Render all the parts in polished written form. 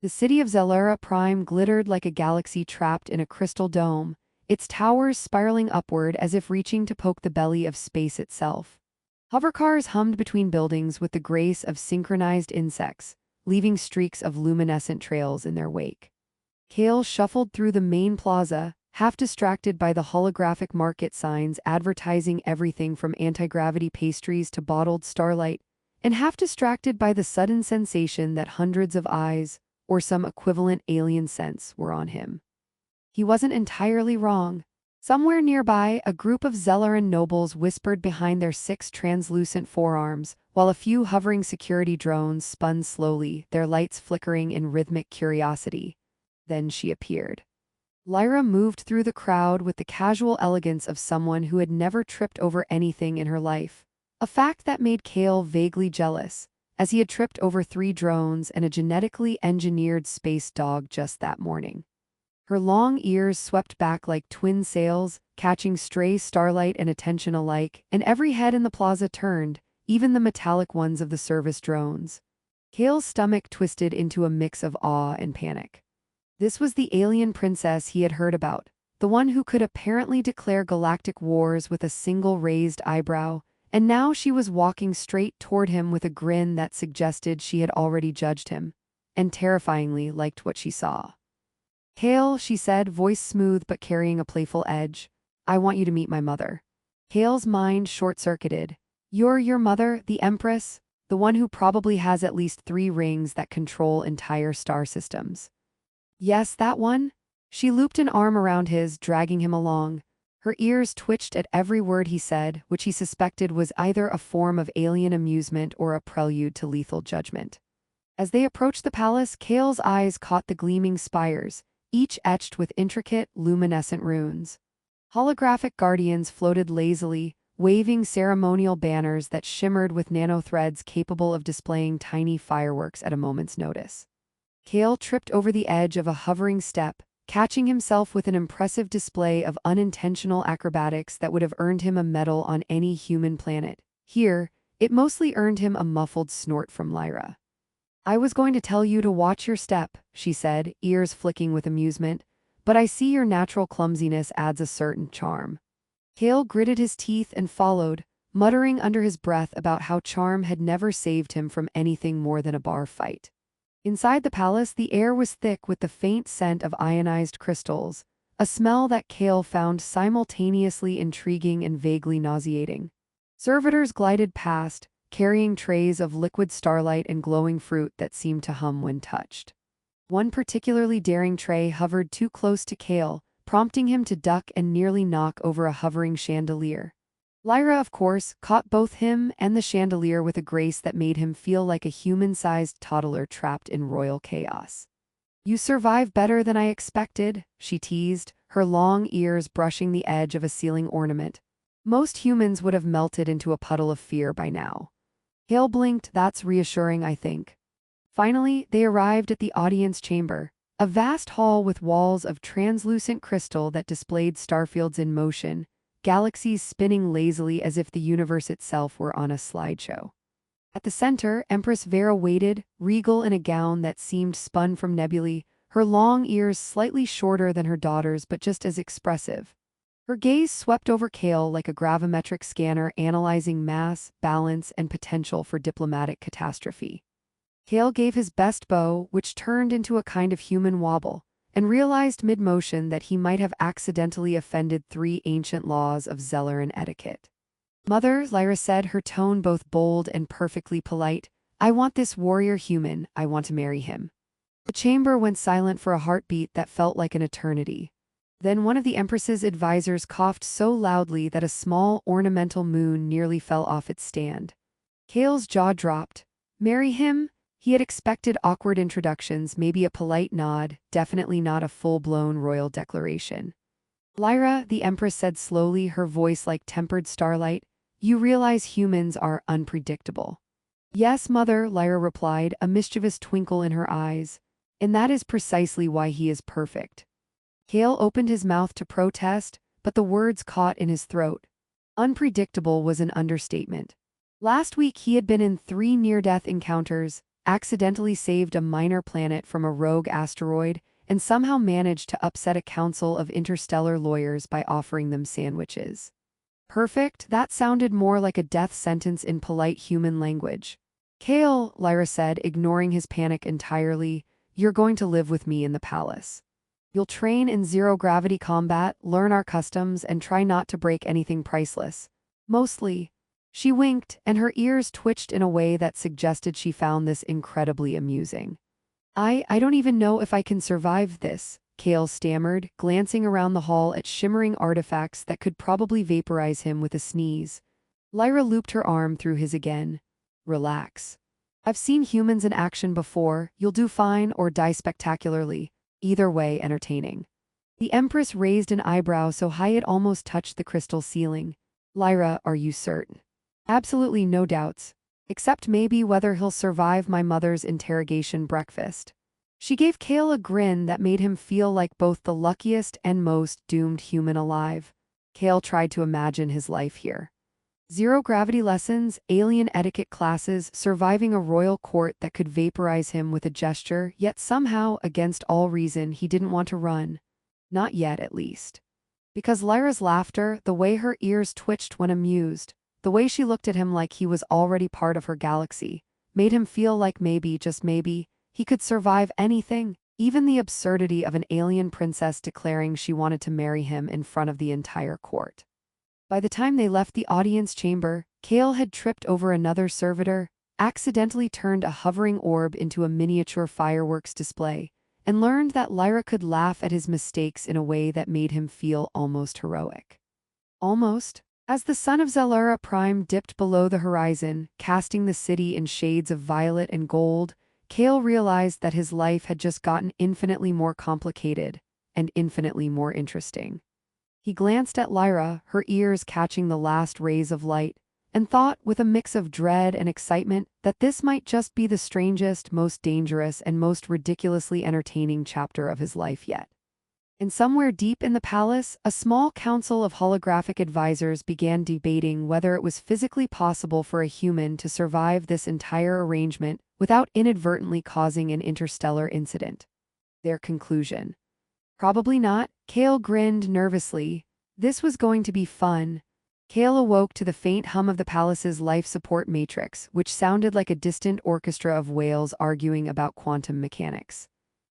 The city of Zelura Prime glittered like a galaxy trapped in a crystal dome, its towers spiraling upward as if reaching to poke the belly of space itself. Hovercars hummed between buildings with the grace of synchronized insects, leaving streaks of luminescent trails in their wake. Kale shuffled through the main plaza, half distracted by the holographic market signs advertising everything from anti-gravity pastries to bottled starlight, and half distracted by the sudden sensation that hundreds of eyes, or some equivalent alien sense, were on him. He wasn't entirely wrong. Somewhere nearby, a group of Zelleran nobles whispered behind their 6 translucent forearms, while a few hovering security drones spun slowly, their lights flickering in rhythmic curiosity. Then she appeared. Lyra moved through the crowd with the casual elegance of someone who had never tripped over anything in her life, a fact that made Kale vaguely jealous, as he had tripped over 3 drones and a genetically engineered space dog just that morning. Her long ears swept back like twin sails, catching stray starlight and attention alike, and every head in the plaza turned, even the metallic ones of the service drones. Kale's stomach twisted into a mix of awe and panic. This was the alien princess he had heard about, the one who could apparently declare galactic wars with a single raised eyebrow, and now she was walking straight toward him with a grin that suggested she had already judged him, and terrifyingly liked what she saw. "Kale," she said, voice smooth but carrying a playful edge, "I want you to meet my mother." Kale's mind short-circuited. "You're your mother, the Empress? The one who probably has at least 3 rings that control entire star systems." "Yes, that one." She looped an arm around his, dragging him along. Her ears twitched at every word he said, which he suspected was either a form of alien amusement or a prelude to lethal judgment. As they approached the palace, Kale's eyes caught the gleaming spires, each etched with intricate, luminescent runes. Holographic guardians floated lazily, waving ceremonial banners that shimmered with nanothreads capable of displaying tiny fireworks at a moment's notice. Kale tripped over the edge of a hovering step, catching himself with an impressive display of unintentional acrobatics that would have earned him a medal on any human planet. Here, it mostly earned him a muffled snort from Lyra. "I was going to tell you to watch your step," she said, ears flicking with amusement, "but I see your natural clumsiness adds a certain charm." Kale gritted his teeth and followed, muttering under his breath about how charm had never saved him from anything more than a bar fight. Inside the palace, the air was thick with the faint scent of ionized crystals, a smell that Kale found simultaneously intriguing and vaguely nauseating. Servitors glided past, carrying trays of liquid starlight and glowing fruit that seemed to hum when touched. One particularly daring tray hovered too close to Kale, prompting him to duck and nearly knock over a hovering chandelier. Lyra, of course, caught both him and the chandelier with a grace that made him feel like a human-sized toddler trapped in royal chaos. "You survive better than I expected," she teased, her long ears brushing the edge of a ceiling ornament. "Most humans would have melted into a puddle of fear by now." Kale blinked. "That's reassuring, I think." Finally, they arrived at the audience chamber, a vast hall with walls of translucent crystal that displayed starfields in motion, galaxies spinning lazily as if the universe itself were on a slideshow. At the center, Empress Vera waited, regal in a gown that seemed spun from nebulae, her long ears slightly shorter than her daughter's but just as expressive. Her gaze swept over Kale like a gravimetric scanner analyzing mass, balance, and potential for diplomatic catastrophe. Kale gave his best bow, which turned into a kind of human wobble, and realized mid-motion that he might have accidentally offended 3 ancient laws of Zelleran etiquette. "Mother," Lyra said, her tone both bold and perfectly polite, "I want this warrior human, I want to marry him." The chamber went silent for a heartbeat that felt like an eternity. Then one of the Empress's advisors coughed so loudly that a small ornamental moon nearly fell off its stand. Kale's jaw dropped. Marry him? He had expected awkward introductions, maybe a polite nod, definitely not a full-blown royal declaration. "Lyra," the Empress said slowly, her voice like tempered starlight, "you realize humans are unpredictable." "Yes, Mother," Lyra replied, a mischievous twinkle in her eyes. "And that is precisely why he is perfect." Kale opened his mouth to protest, but the words caught in his throat. Unpredictable was an understatement. Last week he had been in 3 near-death encounters, accidentally saved a minor planet from a rogue asteroid, and somehow managed to upset a council of interstellar lawyers by offering them sandwiches. Perfect, that sounded more like a death sentence in polite human language. Kale, Lyra said, ignoring his panic entirely, you're going to live with me in the palace. You'll train in zero-gravity combat, learn our customs, and try not to break anything priceless. Mostly. She winked, and her ears twitched in a way that suggested she found this incredibly amusing. I don't even know if I can survive this, Kale stammered, glancing around the hall at shimmering artifacts that could probably vaporize him with a sneeze. Lyra looped her arm through his again. Relax. I've seen humans in action before, you'll do fine or die spectacularly. Either way, entertaining. The Empress raised an eyebrow so high it almost touched the crystal ceiling. Lyra, are you certain? Absolutely no doubts. Except maybe whether he'll survive my mother's interrogation breakfast. She gave Kale a grin that made him feel like both the luckiest and most doomed human alive. Kale tried to imagine his life here. Zero-gravity lessons, alien etiquette classes, surviving a royal court that could vaporize him with a gesture, yet somehow, against all reason, he didn't want to run. Not yet, at least. Because Lyra's laughter, the way her ears twitched when amused, the way she looked at him like he was already part of her galaxy, made him feel like maybe, just maybe, he could survive anything, even the absurdity of an alien princess declaring she wanted to marry him in front of the entire court. By the time they left the audience chamber, Kale had tripped over another servitor, accidentally turned a hovering orb into a miniature fireworks display, and learned that Lyra could laugh at his mistakes in a way that made him feel almost heroic. Almost. As the sun of Zellura Prime dipped below the horizon, casting the city in shades of violet and gold, Kale realized that his life had just gotten infinitely more complicated and infinitely more interesting. He glanced at Lyra, her ears catching the last rays of light, and thought, with a mix of dread and excitement, that this might just be the strangest, most dangerous, and most ridiculously entertaining chapter of his life yet. And somewhere deep in the palace, a small council of holographic advisors began debating whether it was physically possible for a human to survive this entire arrangement without inadvertently causing an interstellar incident. Their conclusion. Probably not, Kale grinned nervously. This was going to be fun. Kale awoke to the faint hum of the palace's life support matrix, which sounded like a distant orchestra of whales arguing about quantum mechanics.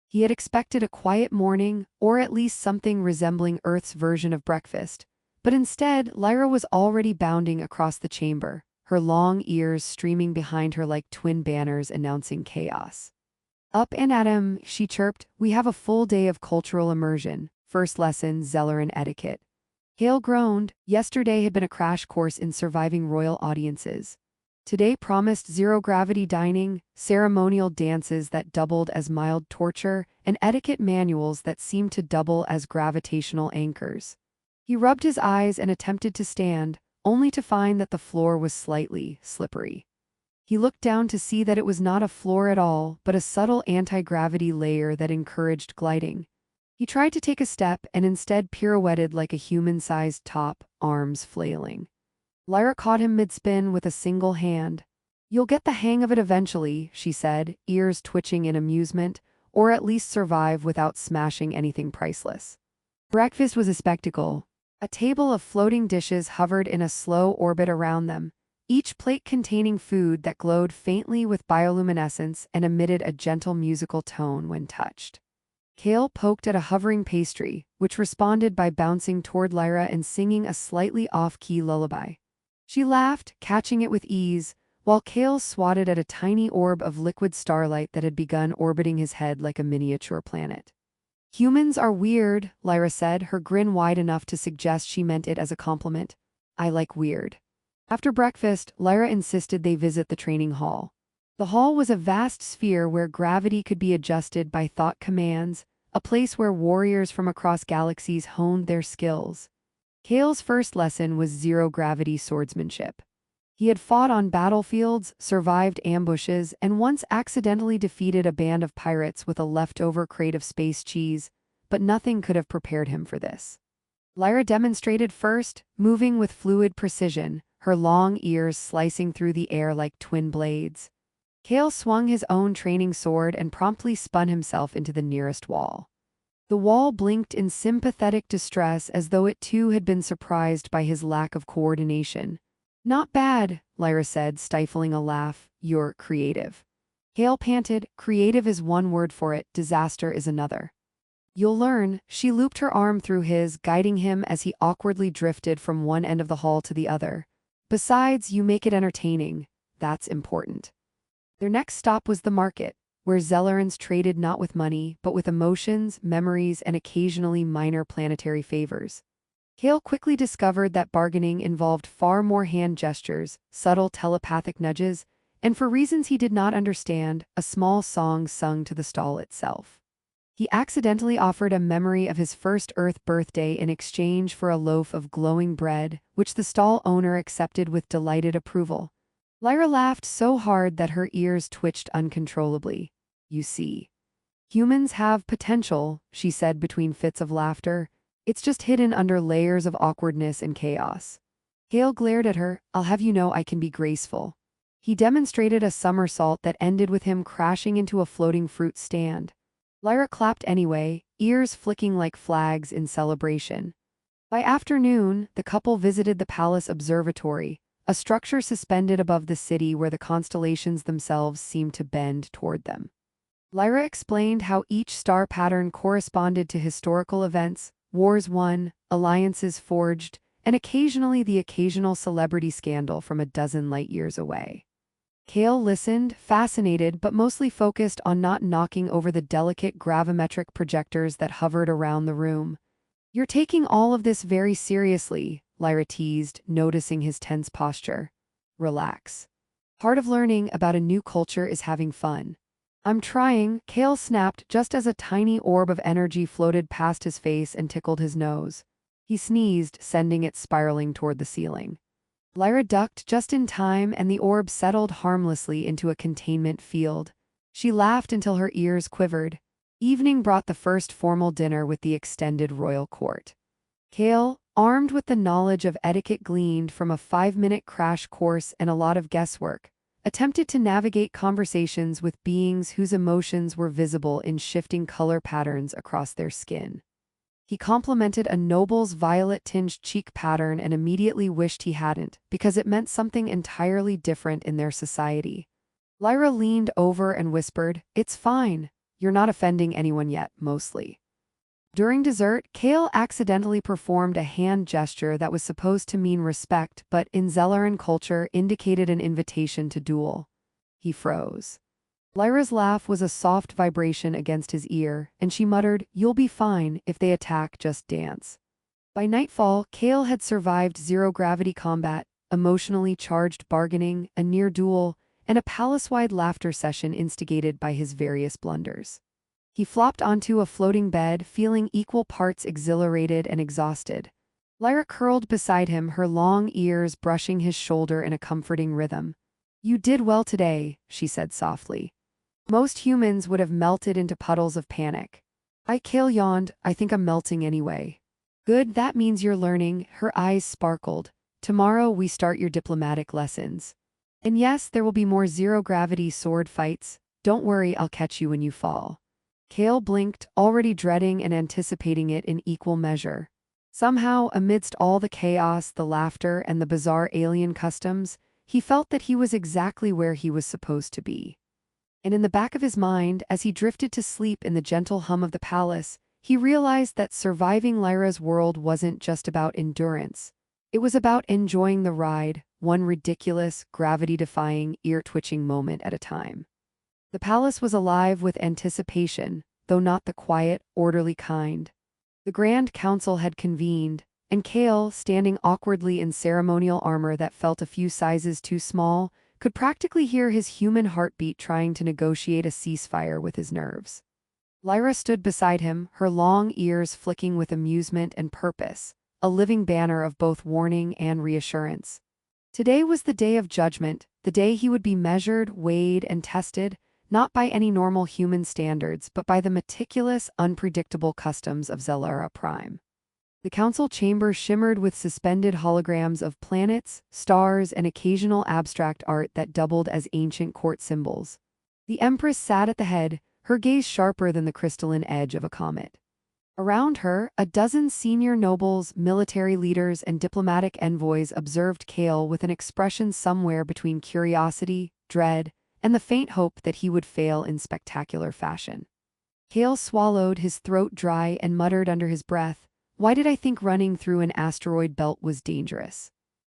He had expected a quiet morning, or at least something resembling Earth's version of breakfast, but instead, Lyra was already bounding across the chamber, her long ears streaming behind her like twin banners announcing chaos. Up and at him, she chirped, we have a full day of cultural immersion, first lesson, Zelleran etiquette. Kale groaned, yesterday had been a crash course in surviving royal audiences. Today promised zero-gravity dining, ceremonial dances that doubled as mild torture, and etiquette manuals that seemed to double as gravitational anchors. He rubbed his eyes and attempted to stand, only to find that the floor was slightly slippery. He looked down to see that it was not a floor at all, but a subtle anti-gravity layer that encouraged gliding. He tried to take a step and instead pirouetted like a human-sized top, arms flailing. Lyra caught him mid-spin with a single hand. You'll get the hang of it eventually, she said, ears twitching in amusement, or at least survive without smashing anything priceless. Breakfast was a spectacle. A table of floating dishes hovered in a slow orbit around them, each plate containing food that glowed faintly with bioluminescence and emitted a gentle musical tone when touched. Kale poked at a hovering pastry, which responded by bouncing toward Lyra and singing a slightly off-key lullaby. She laughed, catching it with ease, while Kale swatted at a tiny orb of liquid starlight that had begun orbiting his head like a miniature planet. Humans are weird, Lyra said, her grin wide enough to suggest she meant it as a compliment. I like weird. After breakfast, Lyra insisted they visit the training hall. The hall was a vast sphere where gravity could be adjusted by thought commands, a place where warriors from across galaxies honed their skills. Kale's first lesson was zero-gravity swordsmanship. He had fought on battlefields, survived ambushes, and once accidentally defeated a band of pirates with a leftover crate of space cheese, but nothing could have prepared him for this. Lyra demonstrated first, moving with fluid precision, her long ears slicing through the air like twin blades. Kale swung his own training sword and promptly spun himself into the nearest wall. The wall blinked in sympathetic distress as though it too had been surprised by his lack of coordination. Not bad, Lyra said, stifling a laugh. You're creative. Kale panted. Creative is one word for it, disaster is another. You'll learn. She looped her arm through his, guiding him as he awkwardly drifted from one end of the hall to the other. Besides, you make it entertaining. That's important. Their next stop was the market, where Zellerans traded not with money, but with emotions, memories, and occasionally minor planetary favors. Kale quickly discovered that bargaining involved far more hand gestures, subtle telepathic nudges, and for reasons he did not understand, a small song sung to the stall itself. He accidentally offered a memory of his first Earth birthday in exchange for a loaf of glowing bread, which the stall owner accepted with delighted approval. Lyra laughed so hard that her ears twitched uncontrollably. You see. Humans have potential, she said between fits of laughter. It's just hidden under layers of awkwardness and chaos. Kale glared at her. I'll have you know I can be graceful. He demonstrated a somersault that ended with him crashing into a floating fruit stand. Lyra clapped anyway, ears flicking like flags in celebration. By afternoon, the couple visited the palace observatory, a structure suspended above the city where the constellations themselves seemed to bend toward them. Lyra explained how each star pattern corresponded to historical events, wars won, alliances forged, and occasionally the occasional celebrity scandal from a dozen light-years away. Kale listened, fascinated but mostly focused on not knocking over the delicate gravimetric projectors that hovered around the room. You're taking all of this very seriously, Lyra teased, noticing his tense posture. Relax. Part of learning about a new culture is having fun. I'm trying, Kale snapped just as a tiny orb of energy floated past his face and tickled his nose. He sneezed, sending it spiraling toward the ceiling. Lyra ducked just in time and the orb settled harmlessly into a containment field. She laughed until her ears quivered. Evening brought the first formal dinner with the extended royal court. Kale, armed with the knowledge of etiquette gleaned from a 5-minute crash course and a lot of guesswork, attempted to navigate conversations with beings whose emotions were visible in shifting color patterns across their skin. He complimented a noble's violet-tinged cheek pattern and immediately wished he hadn't, because it meant something entirely different in their society. Lyra leaned over and whispered, "It's fine. You're not offending anyone yet, mostly." During dessert, Kale accidentally performed a hand gesture that was supposed to mean respect but in Zelleran culture indicated an invitation to duel. He froze. Lyra's laugh was a soft vibration against his ear, and she muttered, "You'll be fine. If they attack, just dance." By nightfall, Kale had survived zero-gravity combat, emotionally charged bargaining, a near duel, and a palace-wide laughter session instigated by his various blunders. He flopped onto a floating bed, feeling equal parts exhilarated and exhausted. Lyra curled beside him, her long ears brushing his shoulder in a comforting rhythm. "You did well today," she said softly. Most humans would have melted into puddles of panic. Kale yawned. "I think I'm melting anyway." "Good, that means you're learning." Her eyes sparkled. "Tomorrow we start your diplomatic lessons. And yes, there will be more zero-gravity sword fights. Don't worry, I'll catch you when you fall." Kale blinked, already dreading and anticipating it in equal measure. Somehow, amidst all the chaos, the laughter, and the bizarre alien customs, he felt that he was exactly where he was supposed to be. And in the back of his mind, as he drifted to sleep in the gentle hum of the palace, he realized that surviving Lyra's world wasn't just about endurance. It was about enjoying the ride, one ridiculous, gravity-defying, ear-twitching moment at a time. The palace was alive with anticipation, though not the quiet, orderly kind. The Grand Council had convened, and Kale, standing awkwardly in ceremonial armor that felt a few sizes too small, could practically hear his human heartbeat trying to negotiate a ceasefire with his nerves. Lyra stood beside him, her long ears flicking with amusement and purpose, a living banner of both warning and reassurance. Today was the day of judgment, the day he would be measured, weighed, and tested, not by any normal human standards but by the meticulous, unpredictable customs of Zellara Prime. The council chamber shimmered with suspended holograms of planets, stars, and occasional abstract art that doubled as ancient court symbols. The Empress sat at the head, her gaze sharper than the crystalline edge of a comet. Around her, a dozen senior nobles, military leaders, and diplomatic envoys observed Kale with an expression somewhere between curiosity, dread, and the faint hope that he would fail in spectacular fashion. Kale swallowed, his throat dry, and muttered under his breath, "Why did I think running through an asteroid belt was dangerous?"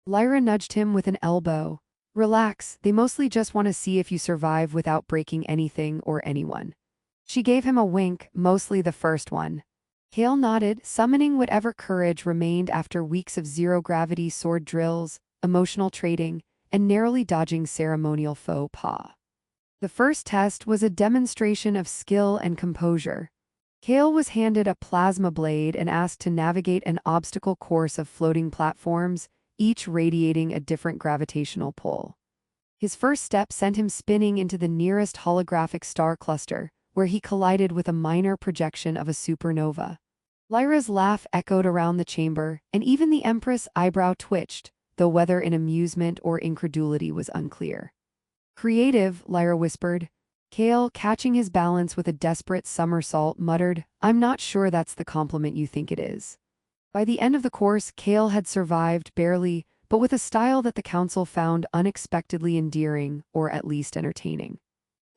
Lyra nudged him with an elbow. "Relax, they mostly just want to see if you survive without breaking anything or anyone." She gave him a wink, mostly the first one. Kale nodded, summoning whatever courage remained after weeks of zero-gravity sword drills, emotional trading, and narrowly dodging ceremonial faux pas. The first test was a demonstration of skill and composure. Kale was handed a plasma blade and asked to navigate an obstacle course of floating platforms, each radiating a different gravitational pull. His first step sent him spinning into the nearest holographic star cluster, where he collided with a minor projection of a supernova. Lyra's laugh echoed around the chamber, and even the Empress' eyebrow twitched, though whether in amusement or incredulity was unclear. "Creative," Lyra whispered. Kale, catching his balance with a desperate somersault, muttered, "I'm not sure that's the compliment you think it is." By the end of the course, Kale had survived, barely, but with a style that the council found unexpectedly endearing, or at least entertaining.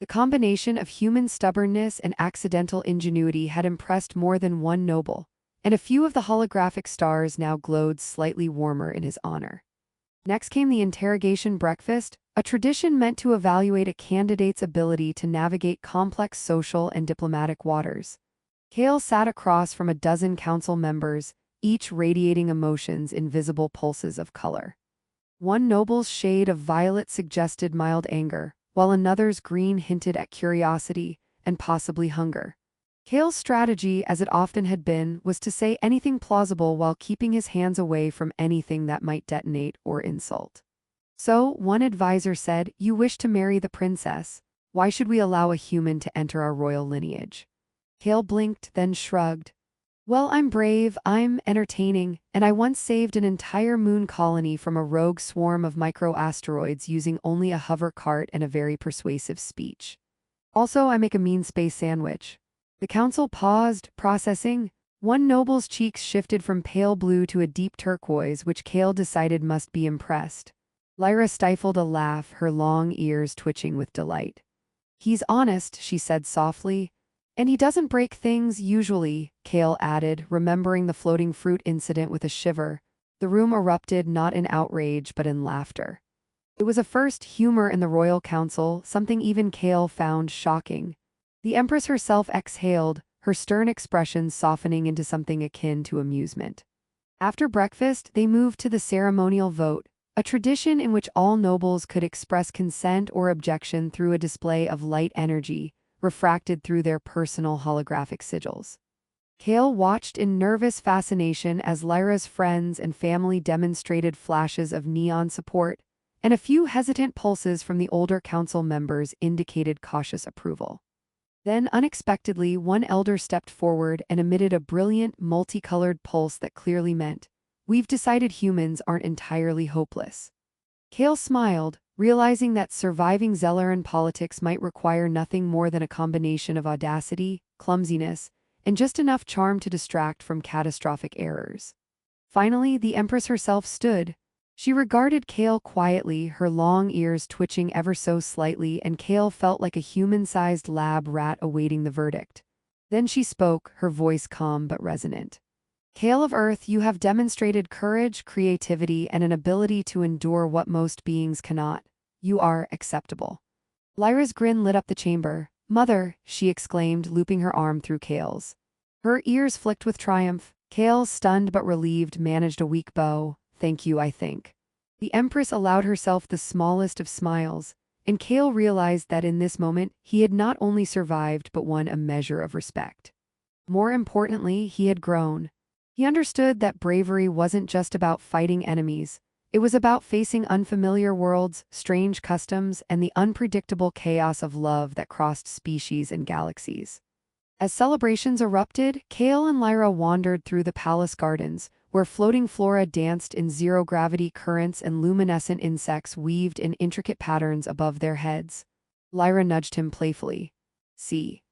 The combination of human stubbornness and accidental ingenuity had impressed more than one noble, and a few of the holographic stars now glowed slightly warmer in his honor. Next came the interrogation breakfast, a tradition meant to evaluate a candidate's ability to navigate complex social and diplomatic waters. Kale sat across from a dozen council members, each radiating emotions in visible pulses of color. One noble's shade of violet suggested mild anger, while another's green hinted at curiosity and possibly hunger. Kale's strategy, as it often had been, was to say anything plausible while keeping his hands away from anything that might detonate or insult. So, one advisor said, "You wish to marry the princess. Why should we allow a human to enter our royal lineage?" Kale blinked, then shrugged. "Well, I'm brave, I'm entertaining, and I once saved an entire moon colony from a rogue swarm of micro-asteroids using only a hover cart and a very persuasive speech. Also, I make a mean space sandwich." The council paused, processing. One noble's cheeks shifted from pale blue to a deep turquoise, which Kale decided must be impressed. Lyra stifled a laugh, her long ears twitching with delight. "He's honest," she said softly. "And he doesn't break things, usually," Kale added, remembering the floating fruit incident with a shiver. The room erupted not in outrage but in laughter. It was a first, humor in the royal council, something even Kale found shocking. The Empress herself exhaled, her stern expression softening into something akin to amusement. After breakfast, they moved to the ceremonial vote, a tradition in which all nobles could express consent or objection through a display of light energy, refracted through their personal holographic sigils. Kale watched in nervous fascination as Lyra's friends and family demonstrated flashes of neon support, and a few hesitant pulses from the older council members indicated cautious approval. Then, unexpectedly, one elder stepped forward and emitted a brilliant, multicolored pulse that clearly meant, "We've decided humans aren't entirely hopeless." Kale smiled, realizing that surviving Zelleran politics might require nothing more than a combination of audacity, clumsiness, and just enough charm to distract from catastrophic errors. Finally, the Empress herself stood. She regarded Kale quietly, her long ears twitching ever so slightly, and Kale felt like a human-sized lab rat awaiting the verdict. Then she spoke, her voice calm but resonant. "Kale of Earth, you have demonstrated courage, creativity, and an ability to endure what most beings cannot. You are acceptable." Lyra's grin lit up the chamber. "Mother," she exclaimed, looping her arm through Kale's. Her ears flicked with triumph. Kale, stunned but relieved, managed a weak bow. "Thank you, I think." The Empress allowed herself the smallest of smiles, and Kale realized that in this moment he had not only survived but won a measure of respect. More importantly, he had grown. He understood that bravery wasn't just about fighting enemies. It was about facing unfamiliar worlds, strange customs, and the unpredictable chaos of love that crossed species and galaxies. As celebrations erupted, Kale and Lyra wandered through the palace gardens, where floating flora danced in zero-gravity currents and luminescent insects weaved in intricate patterns above their heads. Lyra nudged him playfully. "See,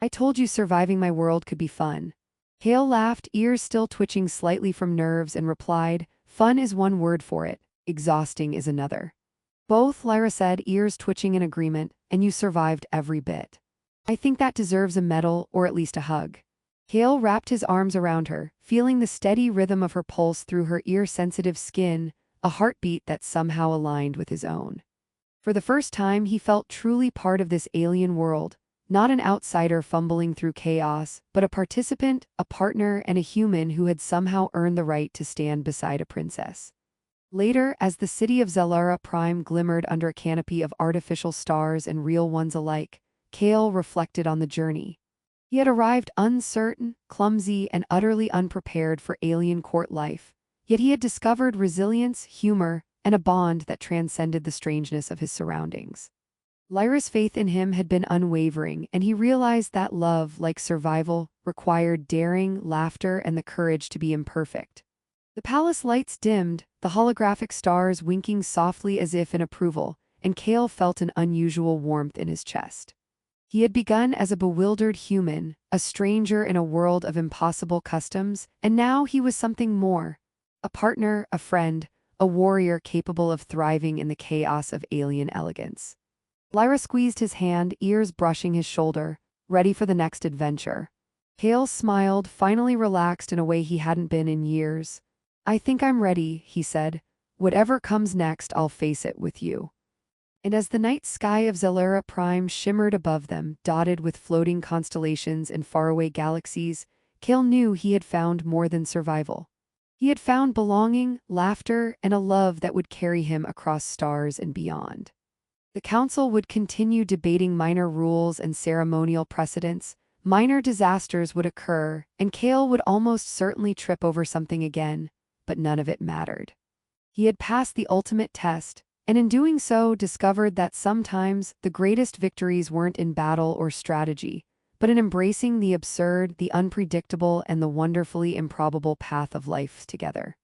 I told you surviving my world could be fun." Kale laughed, ears still twitching slightly from nerves, and replied, "Fun is one word for it, exhausting is another." "Both," Lyra said, ears twitching in agreement, "and you survived every bit. I think that deserves a medal or at least a hug." Kale wrapped his arms around her, feeling the steady rhythm of her pulse through her ear-sensitive skin, a heartbeat that somehow aligned with his own. For the first time, he felt truly part of this alien world, not an outsider fumbling through chaos, but a participant, a partner, and a human who had somehow earned the right to stand beside a princess. Later, as the city of Zellara Prime glimmered under a canopy of artificial stars and real ones alike, Kale reflected on the journey. He had arrived uncertain, clumsy, and utterly unprepared for alien court life, yet he had discovered resilience, humor, and a bond that transcended the strangeness of his surroundings. Lyra's faith in him had been unwavering, and he realized that love, like survival, required daring, laughter, and the courage to be imperfect. The palace lights dimmed, the holographic stars winking softly as if in approval, and Kale felt an unusual warmth in his chest. He had begun as a bewildered human, a stranger in a world of impossible customs, and now he was something more. A partner, a friend, a warrior capable of thriving in the chaos of alien elegance. Lyra squeezed his hand, ears brushing his shoulder, ready for the next adventure. Kale smiled, finally relaxed in a way he hadn't been in years. "I think I'm ready," he said. "Whatever comes next, I'll face it with you." And as the night sky of Zellara Prime shimmered above them, dotted with floating constellations and faraway galaxies, Kale knew he had found more than survival. He had found belonging, laughter, and a love that would carry him across stars and beyond. The council would continue debating minor rules and ceremonial precedents. Minor disasters would occur, and Kale would almost certainly trip over something again, but none of it mattered. He had passed the ultimate test, and in doing so discovered that sometimes the greatest victories weren't in battle or strategy, but in embracing the absurd, the unpredictable, and the wonderfully improbable path of life together.